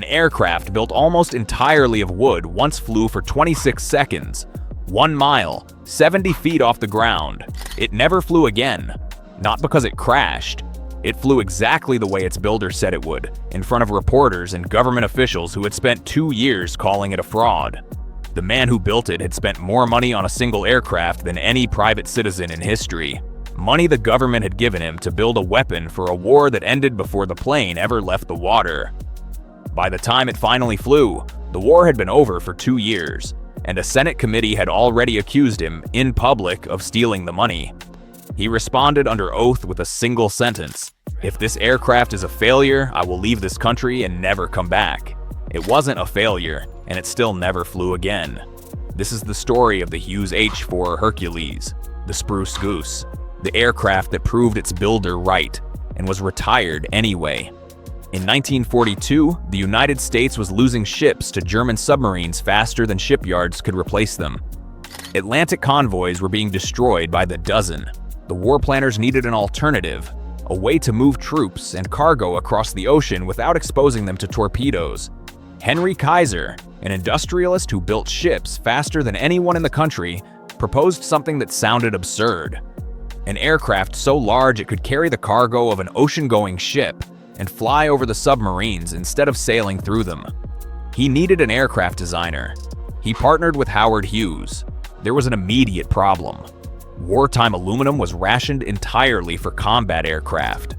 An aircraft built almost entirely of wood once flew for 26 seconds, 1 mile, 70 feet off the ground. It never flew again. Not because it crashed. It flew exactly the way its builder said it would, in front of reporters and government officials who had spent 2 years calling it a fraud. The man who built it had spent more money on a single aircraft than any private citizen in history. Money the government had given him to build a weapon for a war that ended before the plane ever left the water. By the time it finally flew, the war had been over for 2 years, and a Senate committee had already accused him, in public, of stealing the money. He responded under oath with a single sentence: "If this aircraft is a failure, I will leave this country and never come back." It wasn't a failure, and it still never flew again. This is the story of the Hughes H-4 Hercules, the Spruce Goose, the aircraft that proved its builder right and was retired anyway. In 1942, the United States was losing ships to German submarines faster than shipyards could replace them. Atlantic convoys were being destroyed by the dozen. The war planners needed an alternative, a way to move troops and cargo across the ocean without exposing them to torpedoes. Henry Kaiser, an industrialist who built ships faster than anyone in the country, proposed something that sounded absurd. An aircraft so large it could carry the cargo of an ocean-going ship and fly over the submarines instead of sailing through them. He needed an aircraft designer. He partnered with Howard Hughes. There was an immediate problem. Wartime aluminum was rationed entirely for combat aircraft.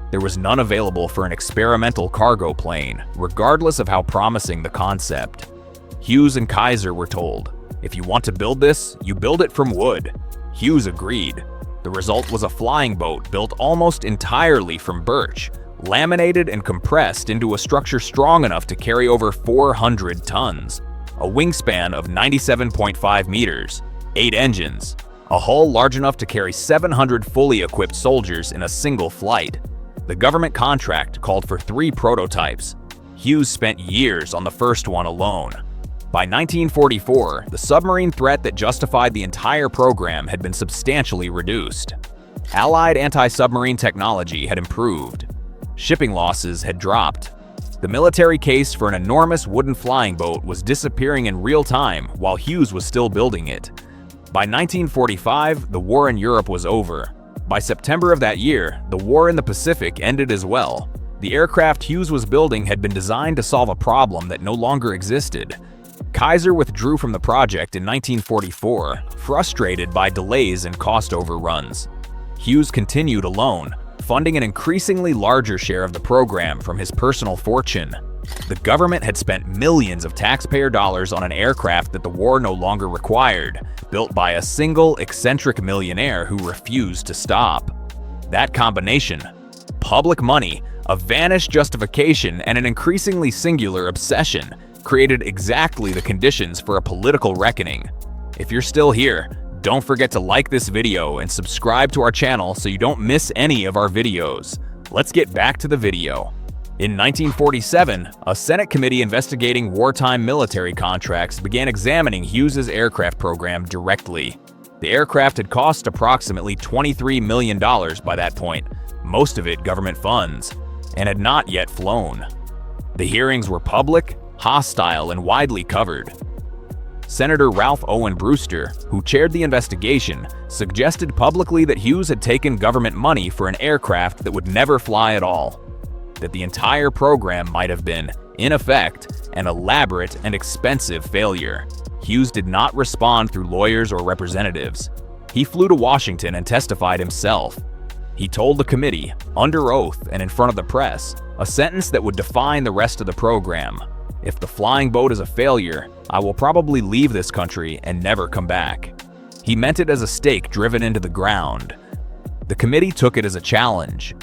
There was none available for an experimental cargo plane, regardless of how promising the concept. Hughes and Kaiser were told, "If you want to build this, you build it from wood." Hughes agreed. The result was a flying boat built almost entirely from birch, laminated and compressed into a structure strong enough to carry over 400 tons, a wingspan of 97.5 meters, 8 engines, a hull large enough to carry 700 fully equipped soldiers in a single flight. The government contract called for 3 prototypes. Hughes spent years on the first one alone. By 1944, the submarine threat that justified the entire program had been substantially reduced. Allied anti-submarine technology had improved. Shipping losses had dropped. The military case for an enormous wooden flying boat was disappearing in real time while Hughes was still building it. By 1945, the war in Europe was over. By September of that year, the war in the Pacific ended as well. The aircraft Hughes was building had been designed to solve a problem that no longer existed. Kaiser withdrew from the project in 1944, frustrated by delays and cost overruns. Hughes continued alone, funding an increasingly larger share of the program from his personal fortune. The government had spent millions of taxpayer dollars on an aircraft that the war no longer required, built by a single eccentric millionaire who refused to stop. That combination, public money, a vanished justification, and an increasingly singular obsession, created exactly the conditions for a political reckoning. If you're still here, don't forget to like this video and subscribe to our channel so you don't miss any of our videos. Let's get back to the video. In 1947, a Senate committee investigating wartime military contracts began examining Hughes's aircraft program directly. The aircraft had cost approximately $23 million by that point, most of it government funds, and had not yet flown. The hearings were public, hostile, and widely covered. Senator Ralph Owen Brewster, who chaired the investigation, suggested publicly that Hughes had taken government money for an aircraft that would never fly at all. That the entire program might have been, in effect, an elaborate and expensive failure. Hughes did not respond through lawyers or representatives. He flew to Washington and testified himself. He told the committee, under oath and in front of the press, a sentence that would define the rest of the program. "If the flying boat is a failure, I will probably leave this country and never come back." He meant it as a stake driven into the ground. The committee took it as a challenge.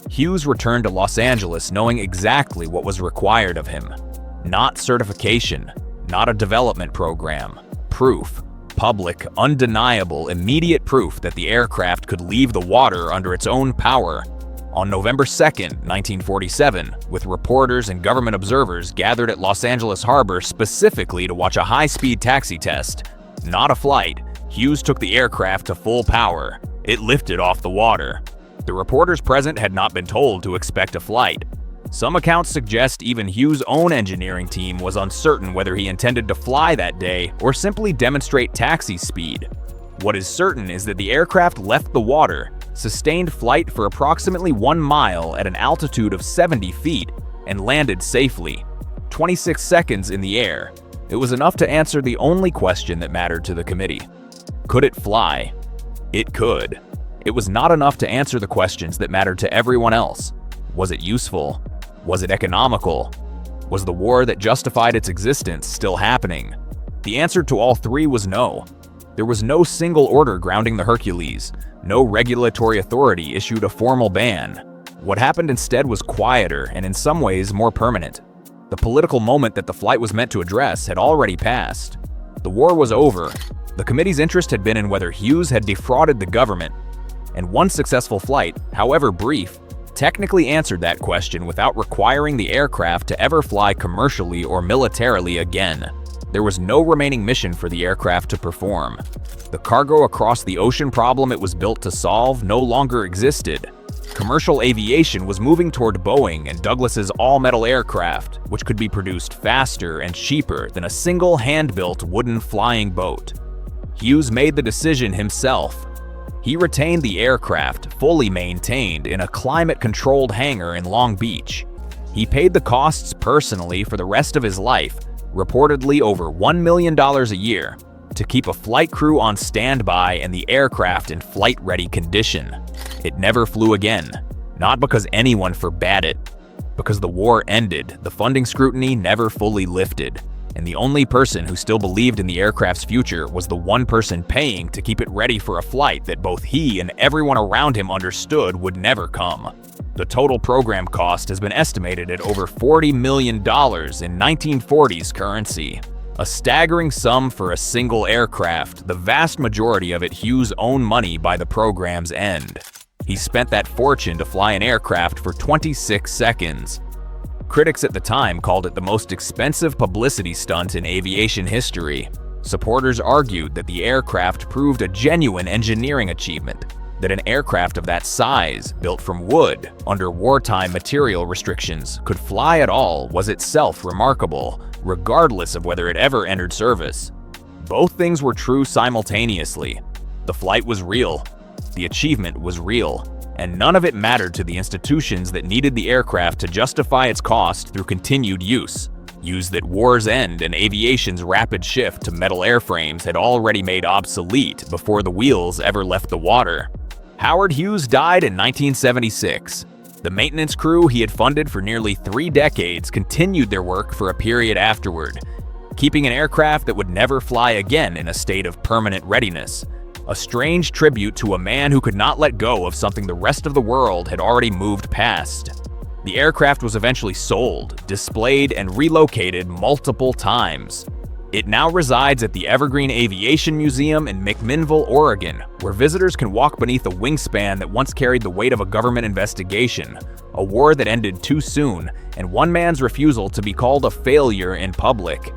Hughes returned to Los Angeles knowing exactly what was required of him. Not certification, not a development program. Proof. Public, undeniable, immediate proof that the aircraft could leave the water under its own power. On November 2nd, 1947, with reporters and government observers gathered at Los Angeles Harbor specifically to watch a high-speed taxi test, not a flight, Hughes took the aircraft to full power. It lifted off the water. The reporters present had not been told to expect a flight. Some accounts suggest even Hughes' own engineering team was uncertain whether he intended to fly that day or simply demonstrate taxi speed. What is certain is that the aircraft left the water, sustained flight for approximately 1 mile at an altitude of 70 feet, and landed safely. 26 seconds in the air. It was enough to answer the only question that mattered to the committee. Could it fly? It could. It was not enough to answer the questions that mattered to everyone else. Was it useful? Was it economical? Was the war that justified its existence still happening? The answer to all three was no. There was no single order grounding the Hercules. No regulatory authority issued a formal ban. What happened instead was quieter and in some ways more permanent. The political moment that the flight was meant to address had already passed. The war was over. The committee's interest had been in whether Hughes had defrauded the government. And one successful flight, however brief, technically answered that question without requiring the aircraft to ever fly commercially or militarily again. There was no remaining mission for the aircraft to perform. The cargo across the ocean problem it was built to solve no longer existed. Commercial aviation was moving toward Boeing and Douglas's all-metal aircraft, which could be produced faster and cheaper than a single hand-built wooden flying boat. Hughes made the decision himself. He retained the aircraft, fully maintained, in a climate-controlled hangar in Long Beach. He paid the costs personally for the rest of his life, reportedly over $1 million a year, to keep a flight crew on standby and the aircraft in flight-ready condition. It never flew again, not because anyone forbade it. Because the war ended, the funding scrutiny never fully lifted, and the only person who still believed in the aircraft's future was the one person paying to keep it ready for a flight that both he and everyone around him understood would never come. The total program cost has been estimated at over $40 million in 1940s currency. A staggering sum for a single aircraft, the vast majority of it Hughes' own money by the program's end. He spent that fortune to fly an aircraft for 26 seconds. Critics at the time called it the most expensive publicity stunt in aviation history. Supporters argued that the aircraft proved a genuine engineering achievement, that an aircraft of that size, built from wood, under wartime material restrictions, could fly at all was itself remarkable, regardless of whether it ever entered service. Both things were true simultaneously. The flight was real, the achievement was real, and none of it mattered to the institutions that needed the aircraft to justify its cost through continued use that war's end and aviation's rapid shift to metal airframes had already made obsolete before the wheels ever left the water. Howard Hughes died in 1976. The maintenance crew he had funded for nearly 3 decades continued their work for a period afterward, keeping an aircraft that would never fly again in a state of permanent readiness. A strange tribute to a man who could not let go of something the rest of the world had already moved past. The aircraft was eventually sold, displayed, and relocated multiple times. It now resides at the Evergreen Aviation Museum in McMinnville, Oregon, where visitors can walk beneath a wingspan that once carried the weight of a government investigation, a war that ended too soon, and one man's refusal to be called a failure in public.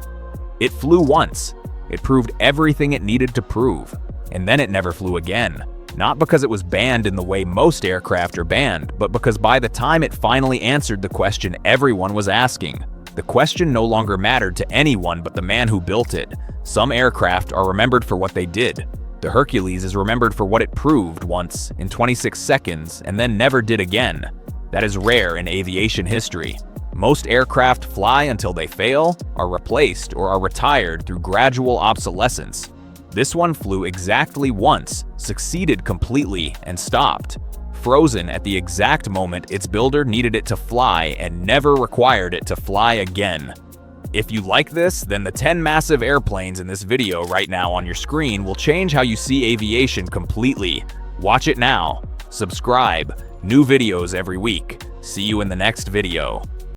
It flew once. It proved everything it needed to prove. And then it never flew again. Not because it was banned in the way most aircraft are banned, but because by the time it finally answered the question everyone was asking, the question no longer mattered to anyone but the man who built it. Some aircraft are remembered for what they did. The Hercules is remembered for what it proved once in 26 seconds and then never did again. That is rare in aviation history. Most aircraft fly until they fail, are replaced, or are retired through gradual obsolescence. This one flew exactly once, succeeded completely, and stopped. Frozen at the exact moment its builder needed it to fly and never required it to fly again. If you like this, then the 10 massive airplanes in this video right now on your screen will change how you see aviation completely. Watch it now. Subscribe. New videos every week. See you in the next video.